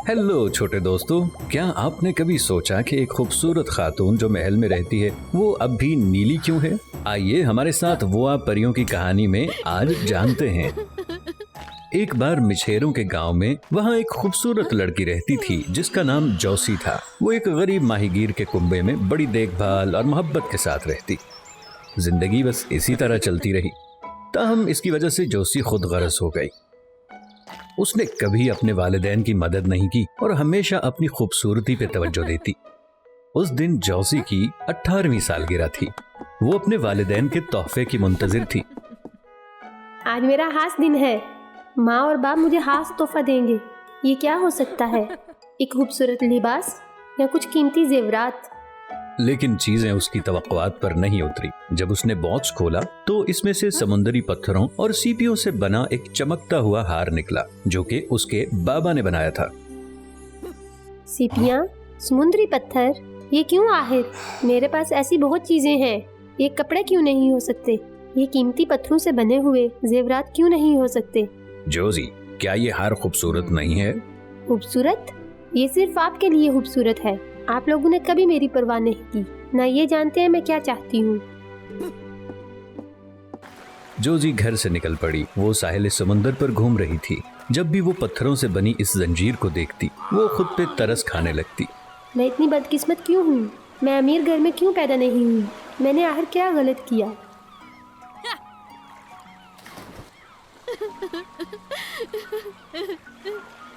Hello छोटे दोस्तों, क्या आपने कभी सोचा कि एक खूबसूरत खातून जो महल में रहती है वो अब भी नीली क्यों है? आइए हमारे साथ वोआ परियों की कहानी में आज जानते हैं। एक बार मिछेरों के गांव में वहां एक खूबसूरत लड़की रहती थी जिसका नाम जौसी था। वो एक गरीब माहीगीर के कुंबे में बड़ी देखभाल और मोहब्बत के साथ रहती। जिंदगी बस इसी तरह चलती रही। ताहम इसकी वजह से जौसी खुद गरज हो गई। उसने कभी अपने वालिदैन की मदद नहीं की और हमेशा अपनी खूबसूरती पे तवज्जो देती। उस दिन जौसी की 18वीं सालगिरह थी। वो अपने वालिदैन के तोहफे की मुंतजिर थी। आज मेरा खास दिन है। माँ और बाप मुझे खास तोहफा देंगे। ये क्या हो सकता है? एक खूबसूरत लिबास या कुछ कीमती जेवरात? लेकिन चीजें उसकी तवक्कुआत पर नहीं उतरी। जब उसने बॉक्स खोला तो इसमें से समुद्री पत्थरों और सीपियों से बना एक चमकता हुआ हार निकला जो कि उसके बाबा ने बनाया था। सीपियाँ, समुद्री पत्थर, ये क्यों आखिर? मेरे पास ऐसी बहुत चीजें हैं। ये कपड़े क्यों नहीं हो सकते? ये कीमती पत्थरों से बने हुए जेवरात क्यों नहीं हो सकते? जोजी, क्या ये हार खूबसूरत नहीं है? खूबसूरत? ये सिर्फ आपके लिए खूबसूरत है। आप लोगों ने कभी मेरी परवाह नहीं की, ना ये जानते हैं मैं क्या चाहती हूँ। जोजी घर से निकल पड़ी। वो साहिल समुंदर पर घूम रही थी। जब भी वो पत्थरों से बनी इस जंजीर को देखती वो खुद पे तरस खाने लगती। मैं इतनी बदकिस्मत क्यों हूँ? मैं अमीर घर में क्यों पैदा नहीं हुई? मैंने आखिर क्या गलत किया?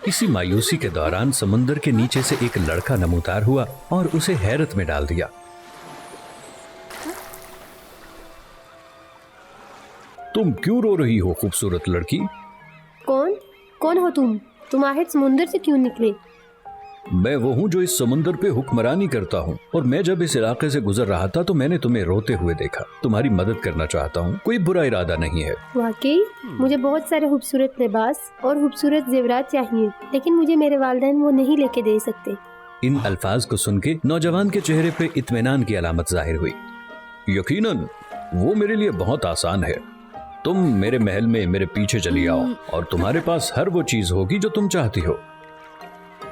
इसी मायूसी के दौरान समुंदर के नीचे से एक लड़का नमूदार हुआ और उसे हैरत में डाल दिया। तुम क्यों रो रही हो खूबसूरत लड़की? कौन हो तुम आखिर समुंदर से क्यों निकले? मैं वो हूँ जो इस समुंदर पे हुक्मरानी करता हूँ और मैं जब इस इलाके से गुजर रहा था तो मैंने तुम्हें रोते हुए देखा। तुम्हारी मदद करना चाहता हूँ, कोई बुरा इरादा नहीं है। वाकई मुझे बहुत सारे खूबसूरत लिबास और खूबसूरत जेवरात चाहिए, लेकिन मुझे मेरे वालिदैन वो नहीं लेके दे सकते। इन अल्फाज को सुन के नौजवान के चेहरे पे इत्मीनान की अलामत जाहिर हुई। यकीनन वो मेरे लिए बहुत आसान है। तुम मेरे महल में मेरे पीछे चली आओ और तुम्हारे पास हर वो चीज होगी जो तुम चाहती हो।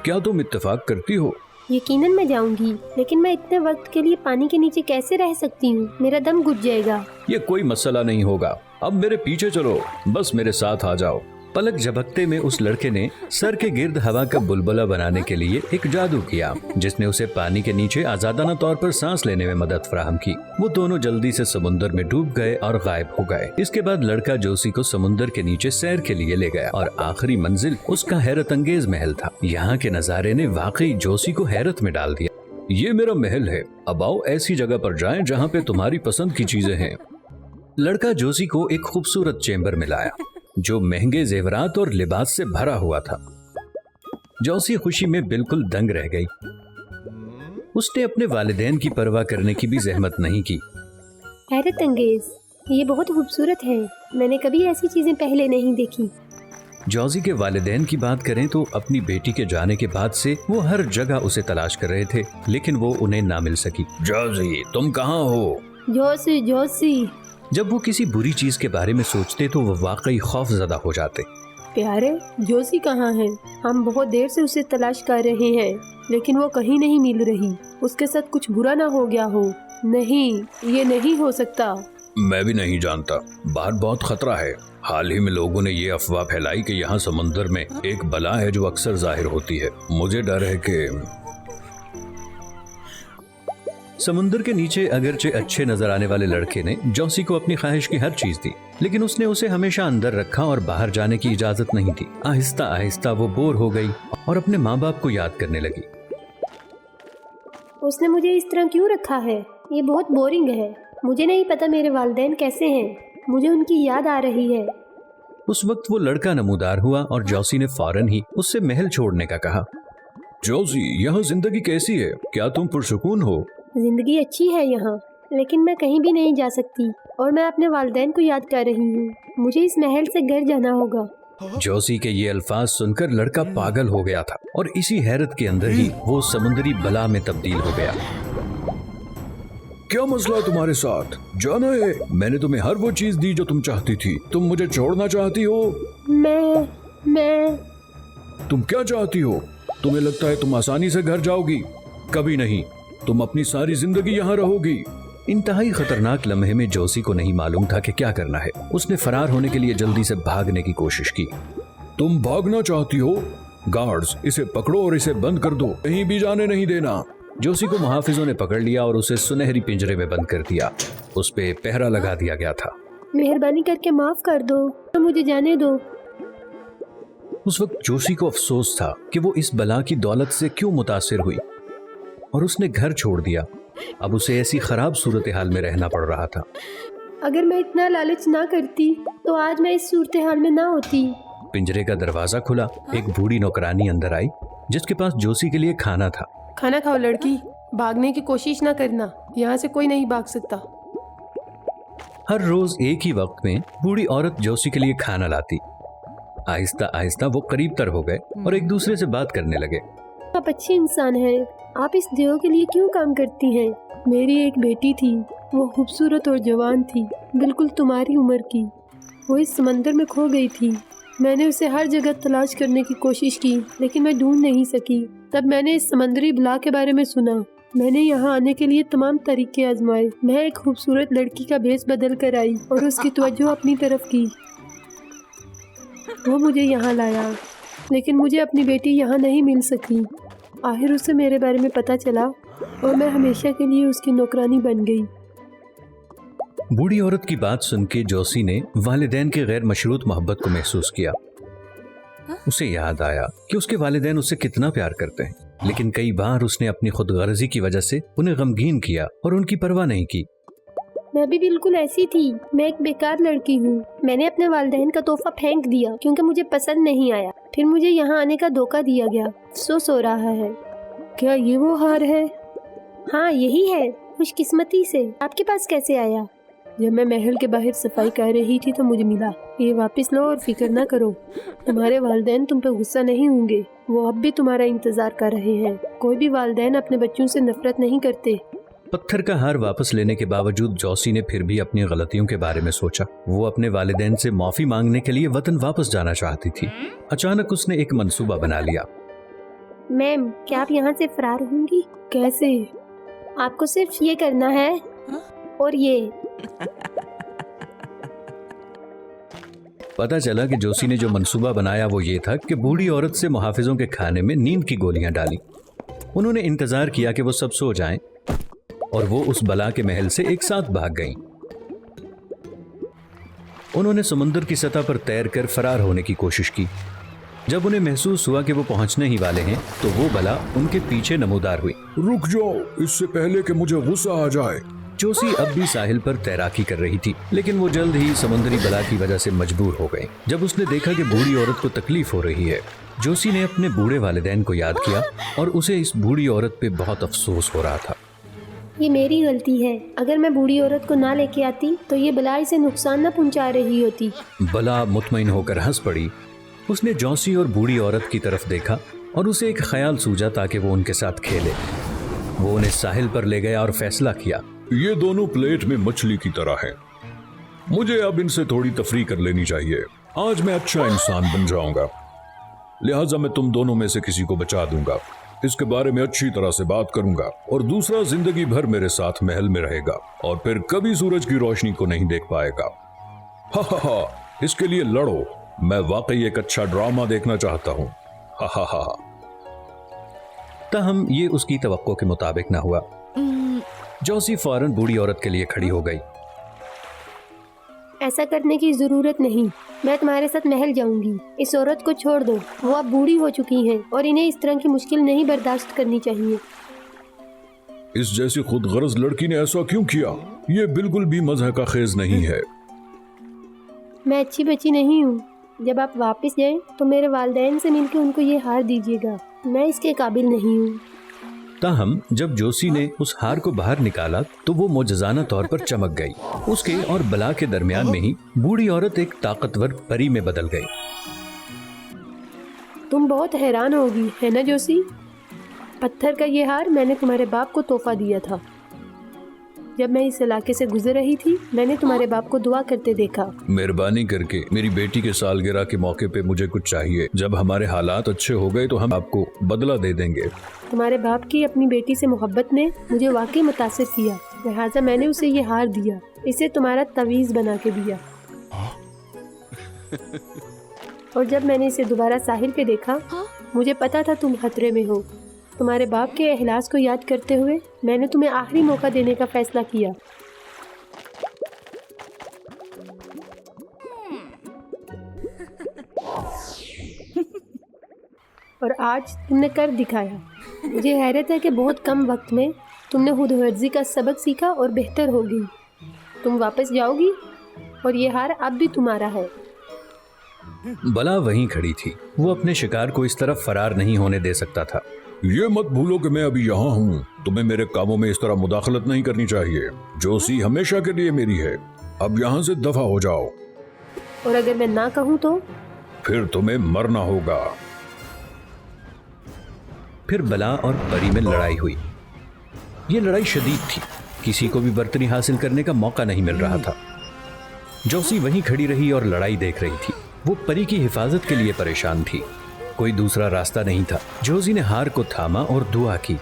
क्या तुम इत्तेफाक करती हो? यकीनन मैं जाऊंगी, लेकिन मैं इतने वक्त के लिए पानी के नीचे कैसे रह सकती हूँ? मेरा दम घुट जाएगा। ये कोई मसला नहीं होगा। अब मेरे पीछे चलो, बस मेरे साथ आ जाओ। पलक झपकते में उस लड़के ने सर के गिर्द हवा का बुलबुला बनाने के लिए एक जादू किया जिसने उसे पानी के नीचे आजादाना तौर पर सांस लेने में मदद फराहम की। वो दोनों जल्दी से समुंदर में डूब गए और गायब हो गए। इसके बाद लड़का जोसी को समुंदर के नीचे सैर के लिए ले गया और आखिरी मंजिल उसका हैरत अंगेज महल था। यहाँ के नजारे ने वाकई जोसी को हैरत में डाल दिया। ये मेरा महल है, अब आओ ऐसी जगह पर जाएं जहाँ पे तुम्हारी पसंद की चीजें हैं। लड़का जोसी को एक खूबसूरत चेम्बर में लाया जो महंगे जेवरात और लिबास से भरा हुआ था। जौसी खुशी में बिल्कुल दंग रह गई। उसने अपने वालिदैन की परवाह करने की भी जहमत नहीं की। हैरत अंगेज, ये बहुत खूबसूरत है। मैंने कभी ऐसी चीजें पहले नहीं देखी। जौसी के वालिदैन की बात करें तो अपनी बेटी के जाने के बाद से वो हर जगह उसे तलाश कर रहे थे, लेकिन वो उन्हें ना मिल सकी। जौसी, तुम कहाँ हो? जौसी। जब वो किसी बुरी चीज के बारे में सोचते तो वो वाकई खौफजदा हो जाते। प्यारे, जौसी कहाँ है? हम बहुत देर से उसे तलाश कर रहे हैं, लेकिन वो कहीं नहीं मिल रही। उसके साथ कुछ बुरा ना हो गया हो? नहीं, ये नहीं हो सकता। मैं भी नहीं जानता। बाहर बहुत खतरा है। हाल ही में लोगों ने ये अफवाह फैलाई कि यहाँ समुंदर में एक बला है जो अक्सर जाहिर होती है। मुझे डर है कि समुंदर के नीचे अगरचे अच्छे नजर आने वाले लड़के ने जौसी को अपनी ख्वाहिश की हर चीज दी, लेकिन उसने उसे हमेशा अंदर रखा और बाहर जाने की इजाजत नहीं दी। आहिस्ता आहिस्ता वो बोर हो गई और अपने माँ बाप को याद करने लगी। उसने मुझे इस तरह क्यों रखा है? ये बहुत बोरिंग है। मुझे नहीं पता मेरे वालिदैन कैसे हैं। मुझे उनकी याद आ रही है। उस वक्त वो लड़का नमूदार हुआ और जौसी ने फौरन ही उससे महल छोड़ने का कहा। जौसी, यहाँ जिंदगी कैसी है? क्या तुम पुरसुकून हो? जिंदगी अच्छी है यहाँ, लेकिन मैं कहीं भी नहीं जा सकती और मैं अपने वालिदैन को याद कर रही हूँ। मुझे इस महल से घर जाना होगा। जौसी के ये अल्फाज सुनकर लड़का पागल हो गया था और इसी हैरत के अंदर ही वो समुद्री बला में तब्दील हो गया। क्या मसला है तुम्हारे साथ? जाना है, मैंने तुम्हें हर वो चीज दी जो तुम चाहती थी। तुम मुझे छोड़ना चाहती हो? मैं तुम क्या चाहती हो? तुम्हें लगता है तुम आसानी से घर जाओगी? कभी नहीं, तुम अपनी सारी जिंदगी यहाँ रहोगी। इंतहाई खतरनाक लम्हे में जोशी को नहीं मालूम था कि क्या करना है। उसने फरार होने के लिए जल्दी से भागने की कोशिश की। तुम भागना चाहती हो? गार्ड्स, इसे पकड़ो और इसे बंद कर दो, कहीं भी जाने नहीं देना। जोशी को मुहाफिजों ने पकड़ लिया और उसे सुनहरी पिंजरे में बंद कर दिया। उस पे पहरा लगा दिया गया था। मेहरबानी करके माफ कर दो, तो मुझे जाने दो। उस वक्त जोशी को अफसोस था कि वो इस बला की दौलत से क्यों मुतासिर हुई और उसने घर छोड़ दिया। अब उसे ऐसी खराब सूरत हाल में रहना पड़ रहा था। अगर मैं इतना लालच ना करती तो आज मैं इस सूरत हाल में ना होती। पिंजरे का दरवाजा खुला। एक बूढ़ी नौकरानी अंदर आई जिसके पास जोशी के लिए खाना था। खाना खाओ लड़की, भागने की कोशिश ना करना, यहाँ से कोई नहीं भाग सकता। हर रोज एक ही वक्त में बूढ़ी औरत जोशी के लिए खाना लाती। आहिस्ता आहिस्ता वो करीब तर हो गए और एक दूसरे से बात करने लगे। आप अच्छी इंसान हैं, आप इस देव के लिए क्यों काम करती हैं? मेरी एक बेटी थी, वो खूबसूरत और जवान थी, बिल्कुल तुम्हारी उम्र की। वो इस समंदर में खो गई थी। मैंने उसे हर जगह तलाश करने की कोशिश की, लेकिन मैं ढूंढ नहीं सकी। तब मैंने इस समंदरी बला के बारे में सुना। मैंने यहाँ आने के लिए तमाम तरीके आजमाए। मैं एक खूबसूरत लड़की का भेष बदल कर आई और उसकी तवज्जो अपनी तरफ की। वो मुझे यहाँ लाया, लेकिन मुझे अपनी बेटी यहाँ नहीं मिल सकी। आखिर उसे मेरे बारे में पता चला और मैं हमेशा के लिए उसकी नौकरानी बन गई। बूढ़ी औरत की बात सुन के जोशी ने वालिदैन के गैर मशरूत मोहब्बत को महसूस किया। उसे याद आया कि उसके वालिदैन उससे कितना प्यार करते हैं, लेकिन कई बार उसने अपनी खुदगर्जी की वजह से उन्हें गमगीन किया और उनकी परवाह नहीं की। मैं भी बिल्कुल ऐसी थी। मैं एक बेकार लड़की हूँ। मैंने अपने वालिदैन का तोहफा फेंक दिया क्योंकि मुझे पसंद नहीं आया। फिर मुझे यहाँ आने का धोखा दिया गया। अफसोस हो रहा है। क्या ये वो हार है? हाँ, यही है। खुशकिस्मती से आपके पास कैसे आया? जब मैं महल के बाहर सफाई कर रही थी तो मुझे मिला। ये वापस लो और फिक्र ना करो। तुम्हारे वालिदैन तुम पे गुस्सा नहीं होंगे। वो अब भी तुम्हारा इंतजार कर रहे हैं। कोई भी वालिदैन अपने बच्चों से नफरत नहीं करते। पत्थर का हार वापस लेने के बावजूद जोशी ने फिर भी अपनी गलतियों के बारे में सोचा। वो अपने वालिदैन से माफी मांगने के लिए वतन वापस जाना चाहती थी। अचानक उसने एक मंसूबा बना लिया। मैम, क्या आप यहाँ से फरार होंगी? कैसे? आपको सिर्फ ये करना है और ये। पता चला कि जोशी ने जो मंसूबा बनाया वो ये था कि बूढ़ी औरत से मुहाफिजों के खाने में नींद की गोलियां डाली। उन्होंने इंतजार किया कि वो सब सो जाएं और वो उस बला के महल से एक साथ भाग गईं। उन्होंने समुद्र की सतह पर तैरकर फरार होने की कोशिश की। जब उन्हें महसूस हुआ कि वो पहुंचने ही वाले हैं तो वो बला उनके पीछे नमूदार हुई। रुक जाओ, इससे पहले कि मुझे गुस्सा आ जाए। जोशी अब भी साहिल पर तैराकी कर रही थी, लेकिन वो जल्द ही समुद्री बला की वजह से मजबूर हो गई। जब उसने देखा कि बूढ़ी औरत को तकलीफ हो रही है, जोशी ने अपने बूढ़े वालिदैन को याद किया और उसे इस बूढ़ी औरत पे बहुत अफसोस हो रहा था। ये मेरी गलती है। अगर मैं बूढ़ी औरत को ना लेके आती तो ये बला इसे नुकसान न पहुंचा रही होती। बला मुतमईन होकर हंस पड़ी। उसने जोशी और बूढ़ी औरत की तरफ देखा और उसे एक ख्याल सूझा ताकि वो उनके साथ खेले। वो उन्हें साहिल पर ले गया और फैसला किया, ये दोनों प्लेट में मछली की तरह हैं। मुझे अब इनसे थोड़ी तफरी कर लेनी चाहिए। आज मैं अच्छा इंसान बन जाऊंगा, लिहाजा मैं तुम दोनों में से किसी को बचा दूंगा। इसके बारे में अच्छी तरह से बात करूंगा और दूसरा जिंदगी भर मेरे साथ महल में रहेगा और फिर कभी सूरज की रोशनी को नहीं देख पाएगा। हा हा हा, इसके लिए लड़ो। मैं वाकई एक अच्छा ड्रामा देखना चाहता हूँ। हा हा हा। ताहम ये उसकी तवक्को के मुताबिक ना हुआ। जोशी फौरन बूढ़ी औरत के लिए खड़ी हो गई। ऐसा करने की जरूरत नहीं। मैं तुम्हारे साथ महल जाऊंगी। इस औरत को छोड़ दो। वो अब बूढ़ी हो चुकी हैं और इन्हें इस तरह की मुश्किल नहीं बर्दाश्त करनी चाहिए। इस जैसी खुदगर्ज लड़की ने ऐसा क्यों किया? ये बिल्कुल भी मज़ह का खेज नहीं है। मैं अच्छी बच्ची नहीं हूँ। जब आप वापस जाएं तो मेरे वालिदैन से मिलकर उनको ये हार दीजिएगा। मैं इसके काबिल नहीं हूँ। ताहम जब जोशी ने उस हार को बाहर निकाला तो वो मोजज़ाना तौर पर चमक गई। उसके और बला के दरमियान में ही बूढ़ी औरत एक ताकतवर परी में बदल गई। तुम बहुत हैरान होगी, है ना जोशी? पत्थर का ये हार मैंने तुम्हारे बाप को तोहफा दिया था। जब मैं इस इलाके से गुजर रही थी मैंने तुम्हारे बाप को दुआ करते देखा। मेहरबानी करके मेरी बेटी के सालगिरह के मौके पे मुझे कुछ चाहिए। जब हमारे हालात अच्छे हो गए तो हम आपको बदला दे देंगे। तुम्हारे बाप की अपनी बेटी से मोहब्बत ने मुझे वाकई मुतासिर किया, लिहाजा मैंने उसे ये हार दिया। इसे तुम्हारा तवीज़ बना के दिया। और जब मैंने इसे दोबारा साहिल पे देखा मुझे पता था तुम खतरे में हो। तुम्हारे बाप के एहलास को याद करते हुए मैंने तुम्हें आखिरी मौका देने का फैसला किया। और आज तुमने कर दिखाया। मुझे हैरत है कि बहुत कम वक्त में तुमने खुदगर्जी का सबक सीखा और बेहतर हो गई। तुम वापस जाओगी और ये हार अब भी तुम्हारा है। बला वहीं खड़ी थी। वो अपने शिकार को इस तरफ फरार नहीं होने दे सकता था। ये मत भूलो कि मैं अभी यहाँ हूँ। तुम्हें मेरे कामों में इस तरह मुदाखलत नहीं करनी चाहिए। जोशी हमेशा के लिए मेरी है। अब यहाँ से दफा हो जाओ। और अगर मैं ना कहूँ तो? फिर तुम्हें मरना होगा। फिर बला और परी में लड़ाई हुई। ये लड़ाई शदीद थी। किसी को भी बर्तनी हासिल करने का मौका नहीं मिल रहा था। जोशी वहीं खड़ी रही और लड़ाई देख रही थी। वो परी की हिफाजत के लिए परेशान थी। कोई दूसरा रास्ता नहीं था। जोशी ने हार को थामा और दुआ की।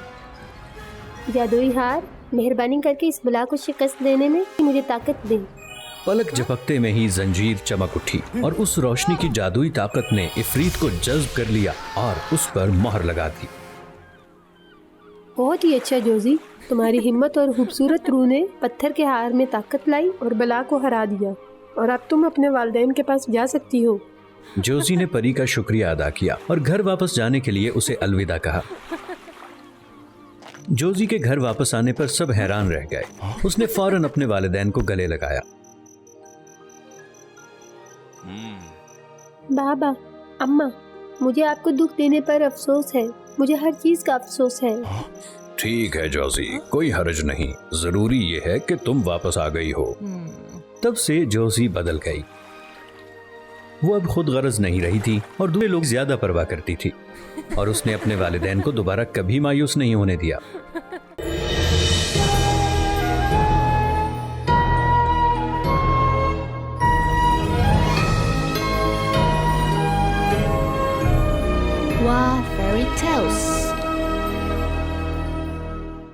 जादुई हार, मेहरबानी करके इस बला को शिकस्त देने में मुझे ताकत दे। पलक झपकते में ही जंजीर चमक उठी और उस रोशनी की जादुई ताकत ने इफरीत को जज्ब कर लिया और उस पर मोहर लगा दी। बहुत ही अच्छा जोशी, तुम्हारी हिम्मत और खूबसूरत रूह ने पत्थर के हार में ताकत लाई और बला को हरा दिया। और अब तुम अपने वालिदैन के पास जा सकती हो। जोशी ने परी का शुक्रिया अदा किया और घर वापस जाने के लिए उसे अलविदा कहा। जोशी के घर वापस आने पर सब हैरान रह गए। उसने फौरन अपने वालिदैन को गले लगाया। बाबा, अम्मा, मुझे आपको दुख देने पर अफसोस है। मुझे हर चीज का अफसोस है। ठीक है जोशी, कोई हर्ज नहीं। जरूरी ये है कि तुम वापस आ गई हो। तब से जोशी बदल गई। वो अब खुद गरज नहीं रही थी और दूसरे लोग ज्यादा परवाह करती थी। और उसने अपने वालिदैन को दोबारा कभी मायूस नहीं होने दिया।